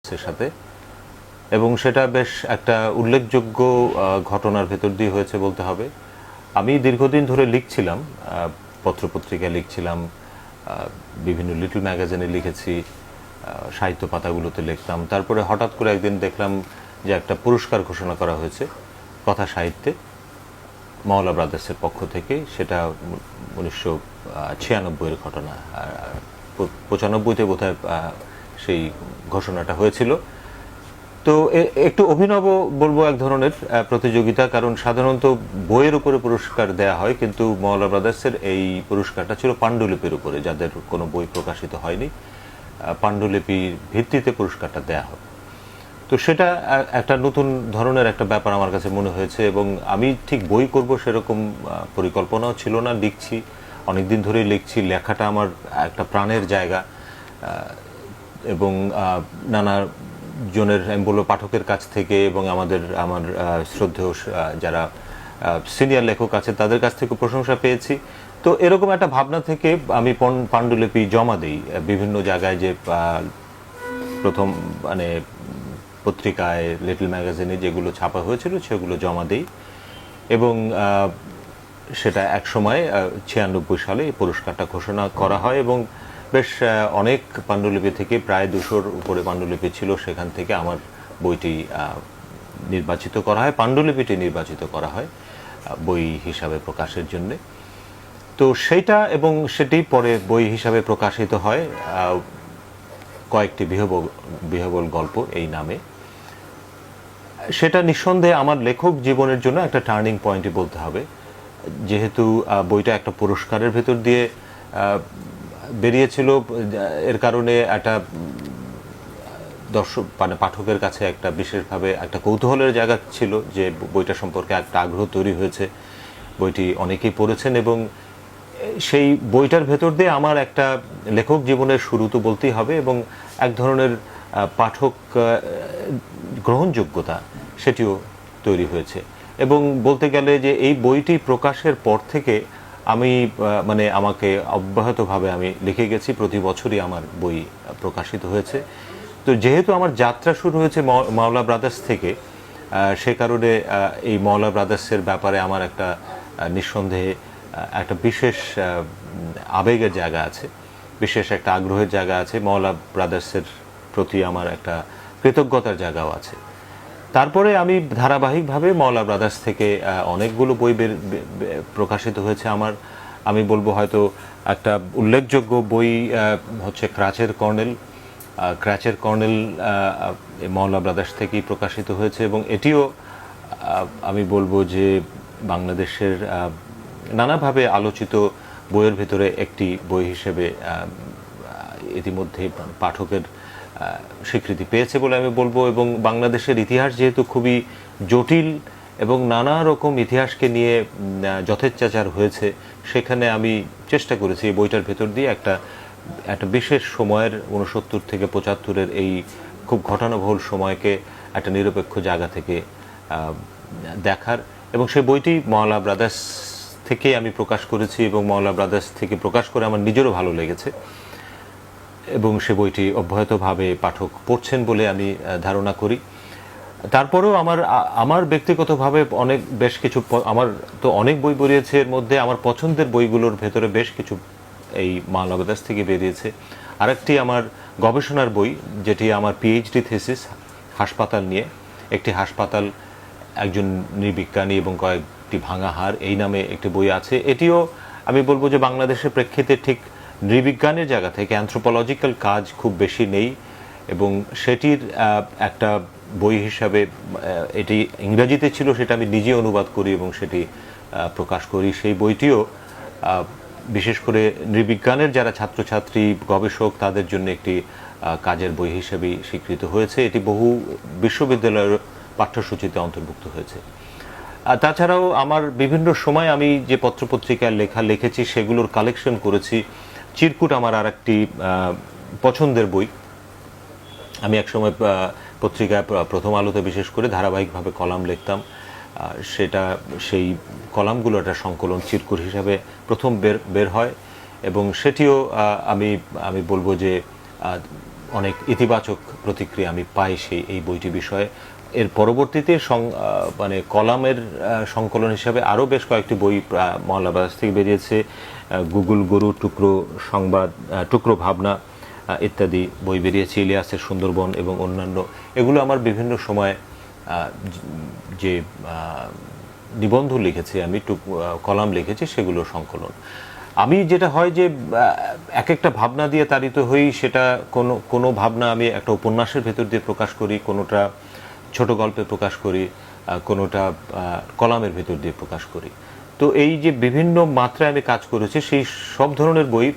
সাথে, এবং সেটা বেশ একটা উল্লেখযোগ্য ঘটনার ভেতর দিয়ে হয়েছে বলতে হবে। আমি দীর্ঘদিন ধরে লিখছিলাম, পত্রপত্রিকায় লিখছিলাম, বিভিন্ন লিটল ম্যাগাজিনে লিখেছি, সাহিত্য পাতাগুলোতে লিখতাম। তারপরে হঠাৎ করে একদিন দেখলাম যে একটা পুরস্কার ঘোষণা করা হয়েছে কথা সাহিত্যে মওলা ব্রাদার্সের পক্ষ থেকে। সেটা 1996-এর ঘটনা, 95-তে বোধহয় সেই ঘোষণাটা হয়েছিল। তো একটু অভিনব বলবো এক ধরনের প্রতিযোগিতা, কারণ সাধারণত বইয়ের উপরে পুরস্কার দেয়া হয়, কিন্তু মওলা ব্রাদার্সের এই পুরস্কারটা ছিল পাণ্ডুলিপির উপরে, যাদের কোনো বই প্রকাশিত হয়নি পাণ্ডুলিপির ভিত্তিতে পুরস্কারটা দেয়া হয়। তো সেটা একটা নতুন ধরনের একটা ব্যাপার আমার কাছে মনে হয়েছে, এবং আমি ঠিক বই করব সেরকম পরিকল্পনাও ছিল না। লিখছি, অনেকদিন ধরেই লিখছি, লেখাটা আমার একটা প্রাণের জায়গা, এবং নানা জনের আমি বলবো পাঠকের কাছ থেকে এবং আমার শ্রদ্ধেয় যারা সিনিয়র লেখক আছে তাদের কাছ থেকে প্রশংসা পেয়েছি। তো এরকম একটা ভাবনা থেকে আমি পাণ্ডুলিপি জমা দিই বিভিন্ন জায়গায়, যে প্রথম মানে পত্রিকায়, লিটল ম্যাগাজিনে যেগুলো ছাপা হয়েছিল সেগুলো জমা দিই, এবং সেটা এক সময় 96 সালে এই পুরস্কারটা ঘোষণা করা হয়। এবং বেশ অনেক পাণ্ডুলিপি থেকে, প্রায় 200-র উপরে পাণ্ডুলিপি ছিল, সেখান থেকে আমার বইটি নির্বাচিত করা হয়, পাণ্ডুলিপিটি নির্বাচিত করা হয় বই হিসাবে প্রকাশের জন্য। তো সেইটা, এবং সেটি পরে বই হিসাবে প্রকাশিত হয় কয়েকটি বিহবল গল্প এই নামে। সেটা নিঃসন্দেহে আমার লেখক জীবনের জন্য একটা টার্নিং পয়েন্টই বলতে হবে, যেহেতু বইটা একটা পুরস্কারের ভেতর দিয়ে বেরিয়েছিল। এর কারণে একটা দর্শক মানে পাঠকের কাছে একটা বিশেষভাবে একটা কৌতূহলের জায়গা ছিল, যে বইটা সম্পর্কে একটা আগ্রহ তৈরি হয়েছে, বইটি অনেকেই পড়েছেন, এবং সেই বইটার ভেতর দিয়ে আমার একটা লেখক জীবনের শুরু তো বলতেই হবে, এবং এক ধরনের পাঠক গ্রহণযোগ্যতা সেটিও তৈরি হয়েছে। এবং বলতে গেলে যে এই বইটি প্রকাশের পর থেকে আমি মানে আমাকে অব্যাহতভাবে আমি লিখে গেছি, প্রতি বছরই আমার বই প্রকাশিত হয়েছে। তো যেহেতু আমার যাত্রা শুরু হয়েছে মওলা ব্রাদার্স থেকে, সে কারণে এই মওলা ব্রাদার্সের ব্যাপারে আমার একটা নিঃসন্দেহে একটা বিশেষ আবেগের জায়গা আছে, বিশেষ একটা আগ্রহের জায়গা আছে, মওলা ব্রাদার্সের প্রতি আমার একটা কৃতজ্ঞতার জায়গাও আছে। তারপরে আমি ধারাবাহিকভাবে মওলা ব্রাদার্স থেকে অনেকগুলো বই প্রকাশিত হয়েছে আমার। আমি বলবো হয়তো একটা উল্লেখযোগ্য বই হচ্ছে ক্রাচের কর্নেল মওলা ব্রাদার্স থেকেই প্রকাশিত হয়েছে, এবং এটিও আমি বলবো যে বাংলাদেশের নানাভাবে আলোচিত বইয়ের ভিতরে একটি বই হিসেবে ইতিমধ্যে পাঠকের স্বীকৃতি পেয়েছে বলে আমি বলবো। এবং বাংলাদেশের ইতিহাস যেহেতু খুবই জটিল এবং নানা রকম ইতিহাসকে নিয়ে যথেচ্ছাচার হয়েছে, সেখানে আমি চেষ্টা করেছি এই বইটার ভেতর দিয়ে একটা বিশেষ সময়ের 69 থেকে 75-এর এই খুব ঘটনাবহুল সময়কে একটা নিরপেক্ষ জায়গা থেকে দেখার। এবং সেই বইটি মওলা ব্রাদার্স থেকে আমি প্রকাশ করেছি, এবং মওলা ব্রাদার্স থেকে প্রকাশ করে আমার নিজেরও ভালো লেগেছে, এবং সে বইটি অব্যাহতভাবে পাঠক পড়ছেন বলে আমি ধারণা করি। তারপরেও আমার ব্যক্তিগতভাবে বেশ কিছু, আমার তো অনেক বই বেরিয়েছে, এর মধ্যে আমার পছন্দের বইগুলোর ভেতরে বেশ কিছু এই মওলা ব্রাদার্স থেকে বেরিয়েছে। আরেকটি আমার গবেষণার বই, যেটি আমার পিএইচডি থিসিস, হাসপাতাল নিয়ে, একটি হাসপাতাল, একজন নৃবিজ্ঞানী এবং কয়েকটি ভাঙা হাড়, এই নামে একটি বই আছে। এটিও আমি বলবো যে বাংলাদেশের প্রেক্ষিতে ঠিক নৃবিজ্ঞানের জায়গা থেকে অ্যানথ্রোপোলজিক্যাল কাজ খুব বেশি নেই, এবং সেটির একটা বই হিসাবে, এটি ইংরেজিতে ছিল, সেটা আমি নিজে অনুবাদ করি এবং সেটি প্রকাশ করি। সেই বইটিও বিশেষ করে নৃবিজ্ঞানের যারা ছাত্রছাত্রী, গবেষক, তাদের জন্য একটি কাজের বই হিসেবেই স্বীকৃত হয়েছে। এটি বহু বিশ্ববিদ্যালয়ের পাঠ্যসূচিতে অন্তর্ভুক্ত হয়েছে। তাছাড়াও আমার বিভিন্ন সময় আমি যে পত্রপত্রিকায় লেখা লিখেছি সেগুলোর কালেকশন করেছি। চিরকুট আমার আর একটি পছন্দের বই। আমি একসময় পত্রিকায়, প্রথম আলোতে বিশেষ করে ধারাবাহিকভাবে কলাম লিখতাম, সেই কলামগুলো একটা সংকলন চিরকুট হিসাবে প্রথম বের হয়, এবং সেটিও আমি বলবো যে অনেক ইতিবাচক প্রতিক্রিয়া আমি পাই এই বইটি বিষয়ে। এর পরবর্তীতে মানে কলামের সংকলন হিসাবে আরও বেশ কয়েকটি বই মহল্লা বাজার থেকে বেরিয়েছে। গুগল গরু, টুকরো সংবাদ, টুকরো ভাবনা ইত্যাদি বই বেরিয়েছে, ইলিয়াসের সুন্দরবন এবং অন্যান্য। এগুলো আমার বিভিন্ন সময় যে নিবন্ধ লিখেছি আমি, কলাম লিখেছি, সেগুলো সংকলন। আমি যেটা হয় যে এক একটা ভাবনা দিয়ে তাড়িত হই, সেটা কোনো ভাবনা আমি একটা উপন্যাসের ভেতর দিয়ে প্রকাশ করি, কোনোটা ছোট গল্পে প্রকাশ করি, কোনোটা কলামের ভেতর দিয়ে প্রকাশ করি। তো এই যে বিভিন্ন মাত্রায় আমি কাজ করেছি, সেই সব ধরনের বই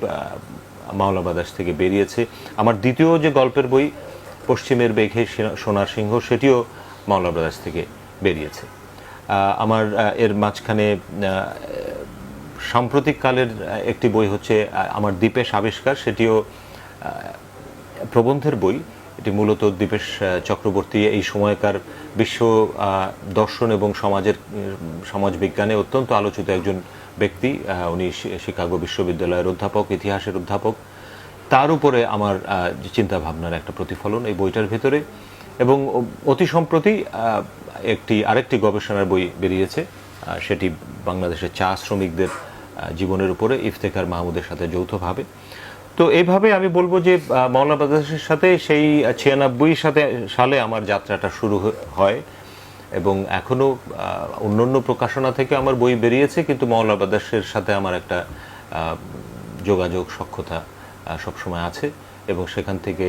মাওলা বাদাস থেকে বেরিয়েছে। আমার দ্বিতীয় যে গল্পের বই পশ্চিমের মেঘে সোনার সিংহ, সেটিও মাওলা বাদাস থেকে বেরিয়েছে। আমার এর মাঝখানে সাম্প্রতিককালের একটি বই হচ্ছে আমার দীপেশ আবিষ্কার, সেটিও প্রবন্ধের বই। এটি মূলত দীপেশ চক্রবর্তী এই সময়কার বিশ্ব দর্শন এবং সমাজবিজ্ঞানে অত্যন্ত আলোচিত একজন ব্যক্তি। উনি শিকাগো বিশ্ববিদ্যালয়ের অধ্যাপক, ইতিহাসের অধ্যাপক। তার উপরে আমার চিন্তা ভাবনার একটা প্রতিফলন এই বইটার ভিতরে। এবং অতি সম্প্রতি আরেকটি গবেষণার বই বেরিয়েছে, সেটি বাংলাদেশের চা শ্রমিকদের জীবনের উপরে, ইফতেখার মাহমুদের সাথে যৌথভাবে। তো এইভাবে আমি বলবো যে মাওলা বাদাসের সাথে সেই 96 সালে আমার যাত্রাটা শুরু হয়, এবং এখনও অন্যান্য প্রকাশনা থেকে আমার বই বেরিয়েছে, কিন্তু মাওলা বাদাসের সাথে আমার একটা যোগাযোগ, সখ্যতা সবসময় আছে, এবং সেখান থেকে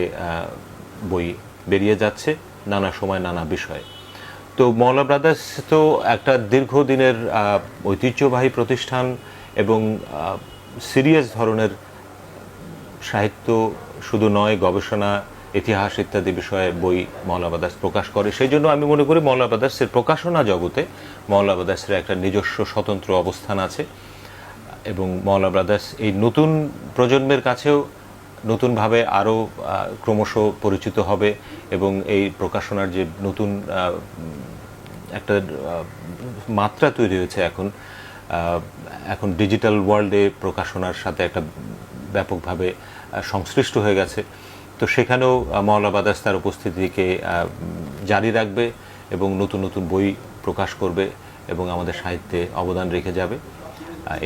বই বেরিয়ে যাচ্ছে নানা সময় নানা বিষয়ে। তো মাওলা ব্রাদার্স তো একটা দীর্ঘদিনের ঐতিহ্যবাহী প্রতিষ্ঠান, এবং সিরিয়াস ধরনের সাহিত্য শুধু নয়, গবেষণা, ইতিহাস ইত্যাদি বিষয়ে বই মাওলা বাদাস প্রকাশ করে। সেই জন্য আমি মনে করি মাওলা বাদাসের প্রকাশনা জগতে মাওলা বাদাসের একটা নিজস্ব স্বতন্ত্র অবস্থান আছে, এবং মাওলা ব্রাদার্স এই নতুন প্রজন্মের কাছেও নতুনভাবে আরও ক্রমশ পরিচিত হবে, এবং এই প্রকাশনার যে নতুন একটা মাত্রা তৈরি হয়েছে এখন ডিজিটাল ওয়ার্ল্ডে প্রকাশনার সাথে একটা ব্যাপকভাবে সংশ্লিষ্ট হয়ে গেছে। তো সেখানেও মাওলা বাদাস তার উপস্থিতিকে জারি রাখবে এবং নতুন নতুন বই প্রকাশ করবে এবং আমাদের সাহিত্যে অবদান রেখে যাবে,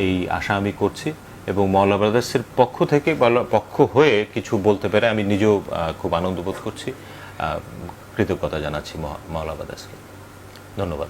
এই আশা আমি করছি। এবং মাওলা ব্রাদার্সের পক্ষ হয়ে কিছু বলতে পেরে আমি নিজেও খুব আনন্দ বোধ করছি। কৃতজ্ঞতা জানাচ্ছি মাওলা ব্রাদার্সকে। ধন্যবাদ।